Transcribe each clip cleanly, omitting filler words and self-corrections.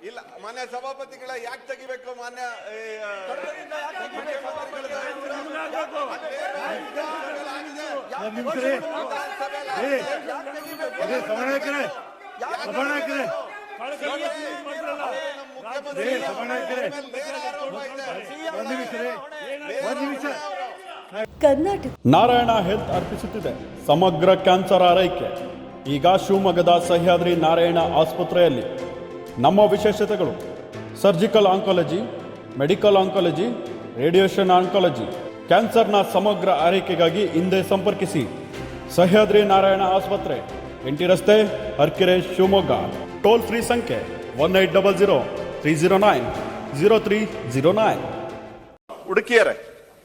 ಇಲ್ಲ ಮಾನ್ಯ ಸಭಾಪತಿಗಳ ಯಾಕೆ ತೆಗಿಬೇಕು ಮಾನ್ಯ ನಾರಾಯಣ ಹೆಲ್ತ್ ಅರ್ಪಿಸುತ್ತಿದೆ ಸಮಗ್ರ ಕ್ಯಾನ್ಸರ್ ಆರೈಕೆ. ಈಗ ಶಿವಮೊಗ್ಗದ ಸಹ್ಯಾದ್ರಿ ನಾರಾಯಣ ಆಸ್ಪತ್ರೆಯಲ್ಲಿ ನಮ್ಮ ವಿಶೇಷತೆಗಳು: surgical oncology, medical oncology, radiation oncology. ಕ್ಯಾನ್ಸರ್ನ ಸಮಗ್ರ ಆರೈಕೆಗಾಗಿ ಹಿಂದೆ ಸಂಪರ್ಕಿಸಿ ಸಹ್ಯಾದ್ರಿ ನಾರಾಯಣ ಆಸ್ಪತ್ರೆ, ಎಂಟಿ ರಸ್ತೆ, ಅರ್ಕೆರೆ, ಶಿವಮೊಗ್ಗ. ಟೋಲ್ ಫ್ರೀ ಸಂಖ್ಯೆ 1800-309-0309. ಹುಡುಕಿಯರೆ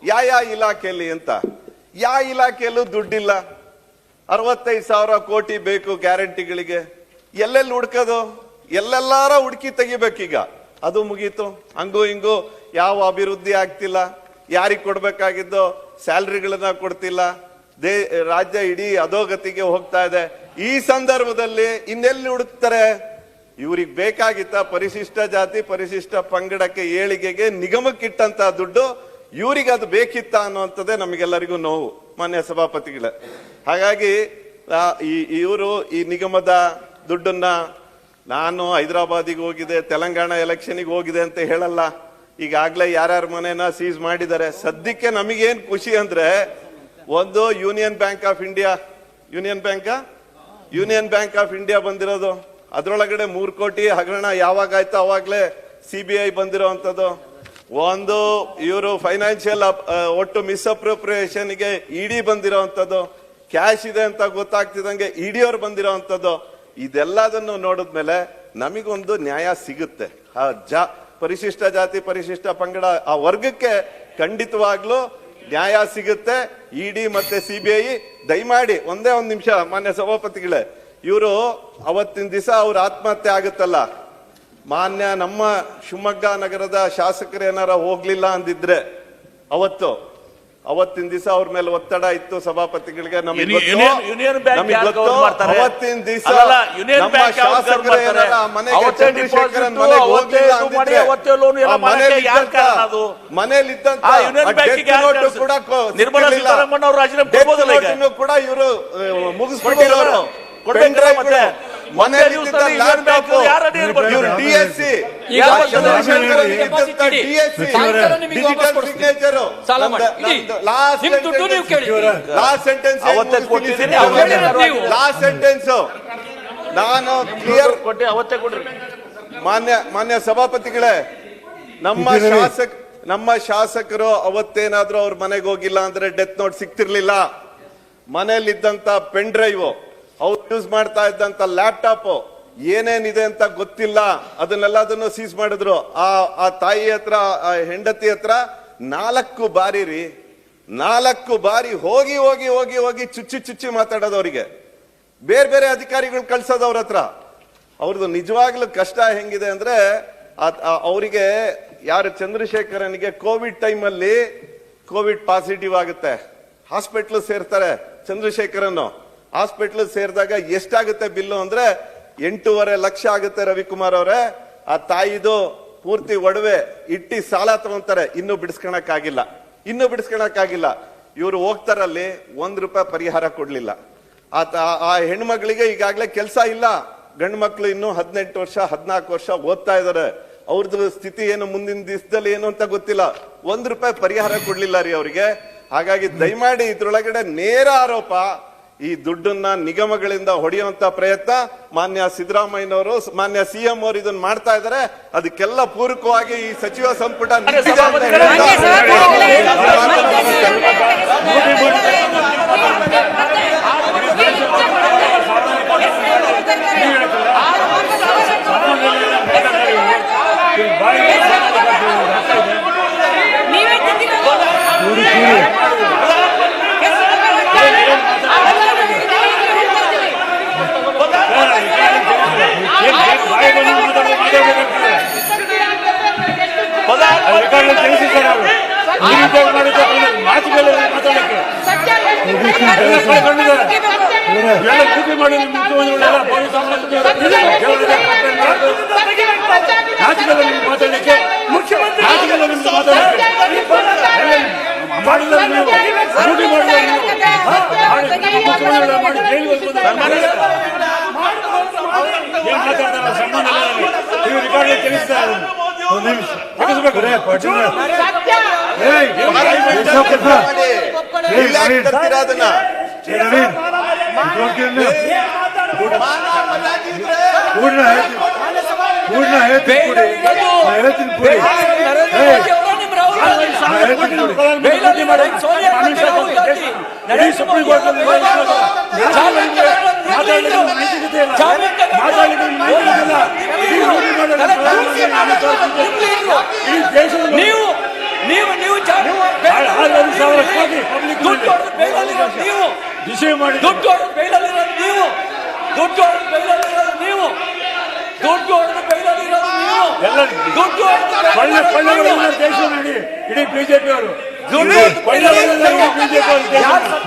ಯಾವ ಇಲಾಖೆಯಲ್ಲಿ ಅಂತ, ಯಾವ ಇಲಾಖೆಯಲ್ಲೂ ದುಡ್ಡಿಲ್ಲ. 65,000 ಕೋಟಿ ಬೇಕು ಗ್ಯಾರಂಟಿಗಳಿಗೆ. ಎಲ್ಲೆಲ್ಲಿ ಹುಡ್ಕೋದು? ಎಲ್ಲೆಲ್ಲಾರ ಹುಡುಕಿ ತೆಗಿಬೇಕೀಗ. ಅದು ಮುಗೀತು. ಹಂಗೂ ಹಿಂಗೂ ಯಾವ ಅಭಿವೃದ್ಧಿ ಆಗ್ತಿಲ್ಲ. ಯಾರಿಗೆ ಕೊಡ್ಬೇಕಾಗಿದ್ದೋ ಸ್ಯಾಲ್ರಿಗಳನ್ನ ಕೊಡ್ತಿಲ್ಲ. ರಾಜ್ಯ ಇಡೀ ಅಧೋಗತಿಗೆ ಹೋಗ್ತಾ ಇದೆ. ಈ ಸಂದರ್ಭದಲ್ಲಿ ಇನ್ನೆಲ್ಲಿ ಹುಡುಕ್ತಾರೆ? ಇವ್ರಿಗೆ ಬೇಕಾಗಿತ್ತ ಪರಿಶಿಷ್ಟ ಜಾತಿ ಪರಿಶಿಷ್ಟ ಪಂಗಡಕ್ಕೆ ಏಳಿಗೆಗೆ ನಿಗಮಕ್ಕಿಟ್ಟಂತ ದುಡ್ಡು ಇವ್ರಿಗೆ ಅದು ಬೇಕಿತ್ತ ಅನ್ನುವಂಥದ್ದೇ ನಮಗೆಲ್ಲರಿಗೂ ನೋವು ಮಾನ್ಯ ಸಭಾಪತಿಗಳೇ. ಹಾಗಾಗಿ ಇವರು ಈ ನಿಗಮದ ದುಡ್ಡನ್ನ ನಾನು ಹೈದರಾಬಾದಿಗೆ ಹೋಗಿದೆ, ತೆಲಂಗಾಣ ಎಲೆಕ್ಷನ್ಗೆ ಹೋಗಿದೆ ಅಂತ ಹೇಳಲ್ಲ. ಈಗಾಗಲೇ ಯಾರ್ಯಾರ ಮನೆನ ಸೀಸ್ ಮಾಡಿದ್ದಾರೆ. ಸದ್ಯಕ್ಕೆ ನಮಗೇನ್ ಖುಷಿ ಅಂದ್ರೆ, ಒಂದು ಯೂನಿಯನ್ ಬ್ಯಾಂಕ್ ಆಫ್ ಇಂಡಿಯಾ ಬಂದಿರೋದು, ಅದ್ರೊಳಗಡೆ 3 ಕೋಟಿ ಹಗರಣ ಯಾವಾಗ ಆಯ್ತು ಅವಾಗ್ಲೇ CBI ಬಂದಿರೋಂಥದ್ದು. ಒಂದು ಇವರು ಫೈನಾನ್ಷಿಯಲ್ ಒಟ್ಟು ಮಿಸ್ಅಪ್ರೋಪ್ರಿಯೇಷನ್ಗೆ ED ಬಂದಿರೋಂಥದ್ದು. ಕ್ಯಾಶ್ ಇದೆ ಅಂತ ಗೊತ್ತಾಗ್ತಿದಂಗೆ ED ಅವ್ರು ಬಂದಿರೋಂಥದ್ದು. ಇದೆಲ್ಲದನ್ನು ನೋಡಿದ್ಮೇಲೆ ನಮಗೊಂದು ನ್ಯಾಯ ಸಿಗುತ್ತೆ. ಪರಿಶಿಷ್ಟ ಜಾತಿ ಪರಿಶಿಷ್ಟ ಪಂಗಡ ಆ ವರ್ಗಕ್ಕೆ ಖಂಡಿತವಾಗ್ಲೂ ನ್ಯಾಯ ಸಿಗುತ್ತೆ. ED ಮತ್ತೆ CBI ದಯಮಾಡಿ ಒಂದೇ ಒಂದು ನಿಮಿಷ ಮಾನ್ಯ ಸಭಾಪತಿಗಳೇ, ಇವರು ಅವತ್ತಿನ ದಿವಸ ಅವ್ರ ಆತ್ಮಹತ್ಯೆ ಆಗುತ್ತಲ್ಲ, ಮಾನ್ಯ ನಮ್ಮ ಶಿವಮೊಗ್ಗ ನಗರದ ಶಾಸಕರು ಏನಾರ ಹೋಗ್ಲಿಲ್ಲ ಅಂದಿದ್ರೆ ಅವತ್ತಿನ ದಿವಸ ಅವ್ರ ಮೇಲೆ ಒತ್ತಡ ಇತ್ತು ಸಭಾಪತಿಗಳಿಗೆ. ಅವತ್ತಿನ ದಿವಸ ನಮ್ಮ ಶಾಸಕರು ಏನಾರ ಚಂದ್ರಶೇಖರನ್ ಮನೆಗೆ ಹೋಗ್ಲಿಲ್ಲ ಅಂದಿದ್ರೆ ಮನೆಯಲ್ಲಿದ್ದಂತ ಕೂಡ ಇವರು ಮುಗಿಸ್ಬಿಟ್ಟಿರೋರು. ಮಾನ್ಯ ಸಭಾಪತಿಗಳೇ, ನಮ್ಮ ಶಾಸಕರು ಅವತ್ತೇನಾದ್ರೂ ಅವ್ರ ಮನೆಗೆ ಹೋಗಿಲ್ಲ ಅಂದ್ರೆ ಡೆತ್ ನೋಟ್ ಸಿಕ್ತಿರ್ಲಿಲ್ಲ. ಮನೆಯಲ್ಲಿದ್ದಂತ ಪೆನ್ ಡ್ರೈವ್, ಅವ್ರು ಯೂಸ್ ಮಾಡ್ತಾ ಇದ್ದಂತ ಲ್ಯಾಪ್ಟಾಪ್ ಏನೇನಿದೆ ಅಂತ ಗೊತ್ತಿಲ್ಲ, ಅದನ್ನೆಲ್ಲದನ್ನು ಸೀಸ್ ಮಾಡಿದ್ರು. ಆ ತಾಯಿ ಹತ್ರ, ಆ ಹೆಂಡತಿ ಹತ್ರ 4 ಬಾರಿ ಹೋಗಿ ಹೋಗಿ ಹೋಗಿ ಹೋಗಿ ಚುಚ್ಚಿ ಮಾತಾಡೋದು. ಅವರಿಗೆ ಬೇರೆ ಬೇರೆ ಅಧಿಕಾರಿಗಳು ಕಳ್ಸೋದು ಅವ್ರ ಹತ್ರ. ಅವ್ರದ್ದು ನಿಜವಾಗ್ಲೂ ಕಷ್ಟ ಹೆಂಗಿದೆ ಅಂದ್ರೆ, ಅವರಿಗೆ ಯಾರು ಚಂದ್ರಶೇಖರನಿಗೆ ಕೋವಿಡ್ ಟೈಮಲ್ಲಿ ಕೋವಿಡ್ ಪಾಸಿಟಿವ್ ಆಗುತ್ತೆ, ಹಾಸ್ಪಿಟ್ಲ್ ಸೇರ್ತಾರೆ. ಚಂದ್ರಶೇಖರನ್ ಹಾಸ್ಪಿಟ್ಲ್ ಸೇರಿದಾಗ ಎಷ್ಟಾಗುತ್ತೆ ಬಿಲ್ಲು ಅಂದ್ರೆ 8.5 ಲಕ್ಷ ಆಗುತ್ತೆ ರವಿಕುಮಾರ್ ಅವರೇ. ಆ ತಾಯಿದು ಪೂರ್ತಿ ಒಡವೆ ಇಟ್ಟಿ ಸಾಲ ತಗೊಂತಾರೆ. ಇನ್ನೂ ಬಿಡಿಸ್ಕೊಳಕ್ಕಾಗಿಲ್ಲ. ಇವರು ಹೋಗ್ತಾರಲ್ಲಿ ₹1 ಪರಿಹಾರ ಕೊಡ್ಲಿಲ್ಲ. ಆ ಹೆಣ್ಮಕ್ಳಿಗೆ ಈಗಾಗಲೇ ಕೆಲಸ ಇಲ್ಲ. ಗಂಡು ಮಕ್ಳು ಇನ್ನು 18 ವರ್ಷ 14 ವರ್ಷ ಓದ್ತಾ ಇದಾರೆ. ಅವ್ರದ್ದು ಸ್ಥಿತಿ ಏನು, ಮುಂದಿನ ದಿವಸದಲ್ಲಿ ಏನು ಅಂತ ಗೊತ್ತಿಲ್ಲ. ₹1 ಪರಿಹಾರ ಕೊಡ್ಲಿಲ್ಲ ರೀ ಅವರಿಗೆ. ಹಾಗಾಗಿ ದಯಮಾಡಿ ಇದ್ರೊಳಗಡೆ ನೇರ ಆರೋಪ, ಈ ದುಡ್ಡನ್ನ ನಿಗಮಗಳಿಂದ ಹೊಡೆಯುವಂತ ಪ್ರಯತ್ನ ಮಾನ್ಯ ಸಿದ್ದರಾಮಯ್ಯನವರು, ಮಾನ್ಯ CM ಅವರು ಇದನ್ನ ಮಾಡ್ತಾ ಇದ್ದಾರೆ. ಅದಕ್ಕೆಲ್ಲ ಪೂರಕವಾಗಿ ಈ ಸಚಿವ ಸಂಪುಟ ಎಲ್ಲ ಕೂತಿ ಮಾಡಿ ಮುಖ್ಯಮಂತ್ರಿಗಳೆಲ್ಲ ಪೊಲೀಸ್ ನಾಚಿಕಲ್ಲ ನಿಮ್ಗೆ ಮಾತಾಡಲಿಕ್ಕೆ ನಾಚಿಕಲ್ಲ ನಿಮ್ಗೆ ಮಾತಾಡಲಿಕ್ಕೆ ಮಾಡಿದ್ರೆ ನೀವು ಡ್ಯೂಟಿ ಮಾಡಿದ್ರೆ ಮುಖ್ಯಮಂತ್ರಿಗಳ ಮಾಡಿ ಜೈಲಿಗೆ ಏನ್ ಮಾತಾಡ್ತಾರ ಸಂಬಂಧ ನೀವು ರಿಕಾರ್ಡ್ ತಿಳಿಸ್ತಾರೆ ಒಂದು ನಿಮಿಷ ಅದನ್ನ ಸುಪ್ರೀಂ ಕೋರ್ಟ್ ನೀವು ನೀವು ನೀವು ವಿಷಯ ಮಾಡಿ ದುಡ್ಡು ಹೊಡೆದು ಬೈಲಲ್ಲಿರೋದು ನೀವು ದುಡ್ಡು ಹೊಡೆದು ಬೈಲಲ್ಲಿರೋದು ನೀವು ದುಡ್ಡು ಹೊಡೆದು ಬೈಲಲ್ಲಿರೋದು ನೀವು ದುಡ್ಡು ಹೊಡೆದು ದೇಶ ನೋಡಿ ಇಡೀ ಬಿಜೆಪಿ ಅವರು ದುಡ್ಡು ಬಿಜೆಪಿ ಅವರು